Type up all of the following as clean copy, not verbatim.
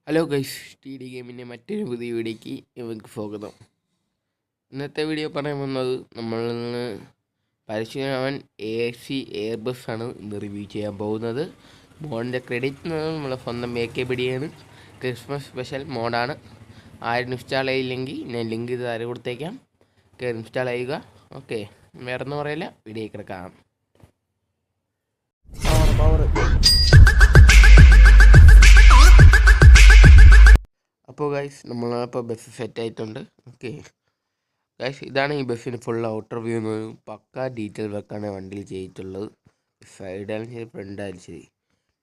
Hello guys, T D ഗെയിമിൻ്റെ മറ്റൊരു പുതിയ വീഡിയോയ്ക്ക് ഇവർക്ക് സ്വാഗതം. ഇന്നത്തെ വീഡിയോ പറയാൻ വന്നത് നമ്മൾ പരിശീലനവൻ AFC എയർബസ് ആണ് ഇന്ന് റിവ്യൂ ചെയ്യാൻ പോകുന്നത്. മോഡിൻ്റെ ക്രെഡിറ്റ് നമ്മളെ സ്വന്തം AKBD ക്രിസ്മസ് സ്പെഷ്യൽ മോഡാണ്. ആരും ഇൻസ്റ്റാൾ ചെയ്യില്ലെങ്കിൽ ഞാൻ ലിങ്ക് ഇത് ആരും കൊടുത്തേക്കാം, കയറി ഇൻസ്റ്റാൾ ചെയ്യുക. ഓക്കെ, വേറെ ഒന്നും പറയില്ല, വീഡിയോ കിടക്കാം. അപ്പോൾ ഗൈസ്, നമ്മളിപ്പോൾ ബസ് സെറ്റ് ആയിട്ടുണ്ട്. ഓക്കെ ഗൈസ്, ഇതാണ് ഈ ബസ്സിന് ഫുൾ ഔട്ടർ വ്യൂ എന്ന് പക്ക ഡീറ്റെയിൽ വർക്കാണ് വണ്ടിയിൽ ചെയ്തിട്ടുള്ളത്. സൈഡായാലും ശരി, ഫ്രണ്ടായാലും ശരി,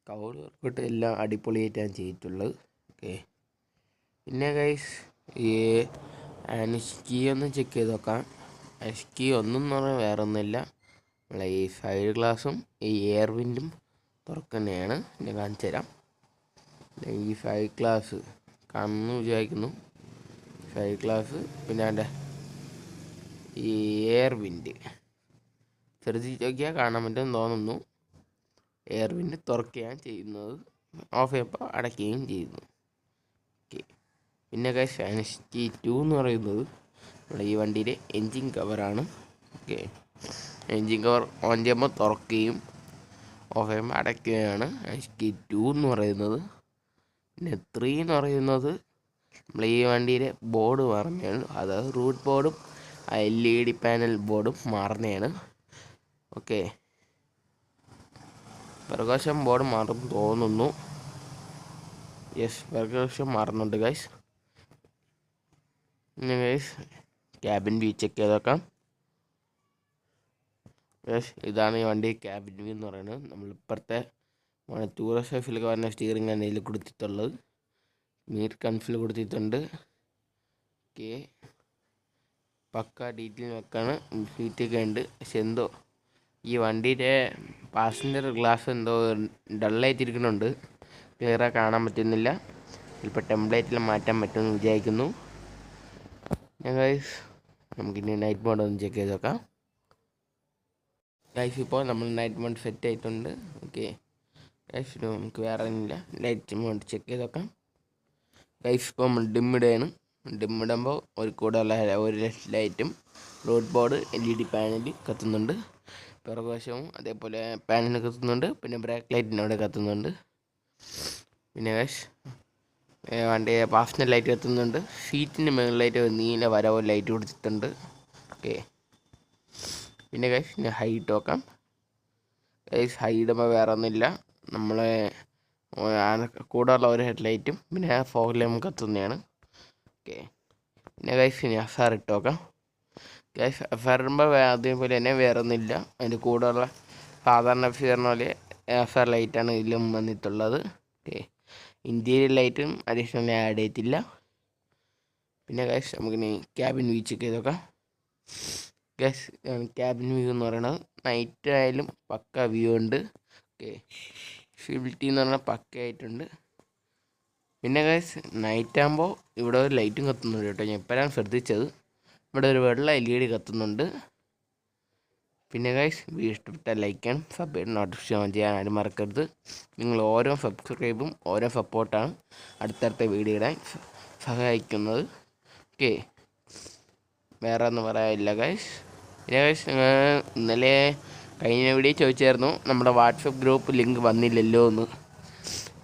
കവർ വർക്കൗട്ട് എല്ലാം അടിപൊളിയായിട്ടാണ് ചെയ്തിട്ടുള്ളത്. ഓക്കെ, പിന്നെ ഗൈസ് ഈ കീ ഒന്ന് ചെക്ക് ചെയ്ത് നോക്കാം. കീ ഒന്നും പറഞ്ഞാൽ വേറെ ഒന്നുമില്ല, നമ്മളെ ഈ സൈഡ് ഗ്ലാസും ഈ എയർ വിൻഡും തുറക്കുന്നതാണ്. ഞാൻ കാണിച്ചു തരാം. ഈ സൈഡ് ഗ്ലാസ് കാണുന്നു വിചാരിക്കുന്നു, സൈഡ് ഗ്ലാസ്. പിന്നെ അതിൻ്റെ ഈ എയർ വിൻഡ് ശ്രദ്ധിച്ച് നോക്കിയാൽ കാണാൻ പറ്റുമെന്ന് തോന്നുന്നു. എയർ വിൻഡ് തുറക്കുകയാണ് ചെയ്യുന്നത്, ഓഫ് ചെയ്യുമ്പോൾ അടയ്ക്കുകയും ചെയ്യുന്നു. ഓക്കെ, പിന്നെ കീ 2 എന്ന് പറയുന്നത് നമ്മുടെ ഈ വണ്ടിയുടെ എൻജിൻ കവറാണ്. ഓക്കെ, എൻജിൻ കവർ ഓൺ ചെയ്യുമ്പോൾ തുറക്കുകയും ഓഫ് ചെയ്യുമ്പോൾ അടയ്ക്കുകയാണ് കീ 2 എന്ന് പറയുന്നത്. പിന്നെ 3 എന്ന് പറയുന്നത് നമ്മൾ ഈ വണ്ടിയിലെ ബോർഡ് മാറുന്നതാണ്, അതായത് റൂട്ട് ബോർഡും LED പാനൽ ബോർഡും മാറുന്നതാണ്. ഓക്കെ, പ്രകാശം ബോർഡ് മാറും തോന്നുന്നു. യെസ്, പ്രകാശം മാറുന്നുണ്ട് ഗൈസ്. പിന്നെ ഗൈസ് ക്യാബിൻ വ്യൂ ചെക്ക് ചെയ്ത് നോക്കാം. ഗൈസ്, ഇതാണ് ഈ വണ്ടി ക്യാബിൻ വ്യൂ എന്ന് പറയുന്നത്. നമ്മളിപ്പോഴത്തെ ടൂറിസ്റ്റ് ലൈഫിലൊക്കെ പറഞ്ഞ സ്റ്റിയറിംഗ് ആണ് ഇതിൽ കൊടുത്തിട്ടുള്ളത്. മീറ്റ് കൺഫിൽ കൊടുത്തിട്ടുണ്ട്. ഓക്കെ, പക്ക ഡീറ്റെയിൽ വെക്കാണ്. സീറ്റൊക്കെ ഉണ്ട്, പക്ഷെ എന്തോ ഈ വണ്ടിയുടെ പാസഞ്ചർ ഗ്ലാസ് എന്തോ ഡള്ളായിട്ടിരിക്കുന്നുണ്ട്, ക്ലിയറായി കാണാൻ പറ്റുന്നില്ല. ചിലപ്പോൾ ടെംപ്ലേറ്റിൽ മാറ്റാൻ പറ്റുമെന്ന് വിചാരിക്കുന്നു. ഞാൻ ഗൈസ് നമുക്കിനി നൈറ്റ് മോഡ് ഒന്ന് ചെക്ക് ചെയ്ത് നോക്കാം. ഗൈസ്, ഇപ്പോൾ നമ്മൾ നൈറ്റ് മോഡ് സെറ്റ് ആയിട്ടുണ്ട്. ഓക്കെ ഗൈസ്, നമുക്ക് വേറെ ഒന്നുമില്ല, ലൈറ്റ് മോഡ് ചെക്ക് ചെയ്ത് നോക്കാം. ഗൈസ്, ഇപ്പോൾ നമ്മൾ ഡിമ്മിടുകയാണ്. ഡിമ്മിടുമ്പോൾ ഒരു ലൈറ്റും റോഡ് ബോർഡ് LED പാനൽ കത്തുന്നുണ്ട്, പിറകുവശവും അതേപോലെ പാനൽ കത്തുന്നുണ്ട്, പിന്നെ ബ്രേക്ക് ലൈറ്റിനവിടെ കത്തുന്നുണ്ട്. പിന്നെ ഗൈസ് വണ്ടി പാസഞ്ചർ ലൈറ്റ് കത്തുന്നുണ്ട്, സീറ്റിൻ്റെ മുകളിലായിട്ട് നീല വരവോ ലൈറ്റ് കൊടുത്തിട്ടുണ്ട്. ഓക്കെ, പിന്നെ ഗൈസ് ഞാൻ ഹൈറ്റ് നോക്കാം. ഗൈസ് ഹൈറ്റുമ്പോൾ വേറെ ഒന്നുമില്ല, നമ്മളെ കൂടെയുള്ള ഒരു ഹെഡ്ലൈറ്റും പിന്നെ ഫോഗ് ലാമ്പും കത്തുന്നതാണ്. ഓക്കെ, പിന്നെ ഗൈസ് ഇനി FR ഇട്ട് നോക്കാം. ഗൈസ് FR ഇടുമ്പോൾ അതേപോലെ തന്നെ വേറെ ഒന്നുമില്ല, അതിൻ്റെ കൂടെയുള്ള സാധാരണ FR പോലെ FR ലൈറ്റാണ് ഇതിലും വന്നിട്ടുള്ളത്. ഓക്കെ, ഇൻറ്റീരിയർ ലൈറ്റും അഡീഷണൽ ആഡ് ചെയ്തിട്ടില്ല. പിന്നെ ഗൈസ് നമുക്കിനി ക്യാബിൻ വ്യൂ ചെക്ക് ചെയ്ത് നോക്കാം. ഗൈസ് ക്യാബിൻ വ്യൂ എന്ന് പറയുന്നത് നൈറ്റ് ആയാലും പക്ക വ്യൂ ഉണ്ട്. ഓക്കെ, വിസിബിലിറ്റി എന്ന് പറഞ്ഞാൽ പക്കയായിട്ടുണ്ട്. പിന്നെ ഗൈസ് നൈറ്റ് ആകുമ്പോൾ ഇവിടെ ഒരു ലൈറ്റും കത്തുന്നുണ്ട് കേട്ടോ, ഞാൻ ഇപ്പോഴാണ് ശ്രദ്ധിച്ചത്. ഇവിടെ ഒരു വെള്ള LED കത്തുന്നുണ്ട്. പിന്നെ ഗൈസ് വീഡിയോ ഇഷ്ടപ്പെട്ടാൽ ലൈക്ക് ചെയ്യണം, നോട്ടിഫിക്കേഷൻ ചെയ്യാൻ ആരും മറക്കരുത്. നിങ്ങൾ ഓരോ സബ്സ്ക്രൈബും ഓരോ സപ്പോർട്ടാണ് അടുത്തടുത്ത വീഡിയോ ഇടാൻ സഹായിക്കുന്നത്. ഓക്കെ, വേറെ ഒന്നും പറയാനില്ല ഗൈസ്. പിന്നെ ഗൈസ് ഇന്നലെ കഴിഞ്ഞ വീഡിയോ ചോദിച്ചായിരുന്നു നമ്മുടെ വാട്സപ്പ് ഗ്രൂപ്പ് ലിങ്ക് വന്നില്ലല്ലോ എന്ന്.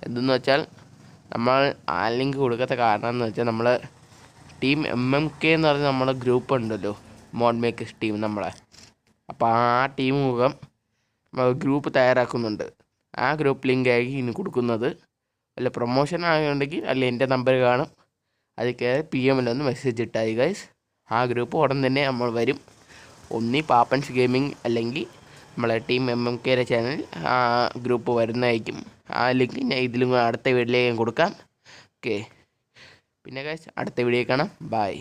എന്തെന്ന് വെച്ചാൽ നമ്മൾ ആ ലിങ്ക് കൊടുക്കാത്ത കാരണം എന്ന് വെച്ചാൽ നമ്മൾ ടീം MMK എന്ന് പറഞ്ഞ നമ്മളെ ഗ്രൂപ്പ് ഉണ്ടല്ലോ, മോഡ് മേക്കേഴ്സ് ടീം നമ്മളെ. അപ്പോൾ ആ ടീം മുഖം ഗ്രൂപ്പ് തയ്യാറാക്കുന്നുണ്ട്. ആ ഗ്രൂപ്പ് ലിങ്ക് ആയിരിക്കും ഇനി കൊടുക്കുന്നത്. അല്ല പ്രൊമോഷൻ ആകുന്നുണ്ടെങ്കിൽ അല്ല എൻ്റെ നമ്പർ കാണും, അതിൽ കയറി PM-ലൊന്ന് മെസ്സേജ് ഇട്ടായി ഗൈസ്. ആ ഗ്രൂപ്പ് ഉടൻ തന്നെ നമ്മൾ വരും. ഒന്നീ പാപ്പൻസ് ഗെയിമിംഗ് അല്ലെങ്കിൽ നമ്മളെ ടീം MMKയുടെ ചാനൽ ആ ഗ്രൂപ്പ് വരുന്നതായിരിക്കും. ആ ലിങ്ക് ഞാൻ ഇതിലും അടുത്ത വീഡിയോയിലേക്ക് കൊടുക്കാം. ഓക്കെ, പിന്നെ ഗൈസ് അടുത്ത വീഡിയോ കാണാം. ബൈ.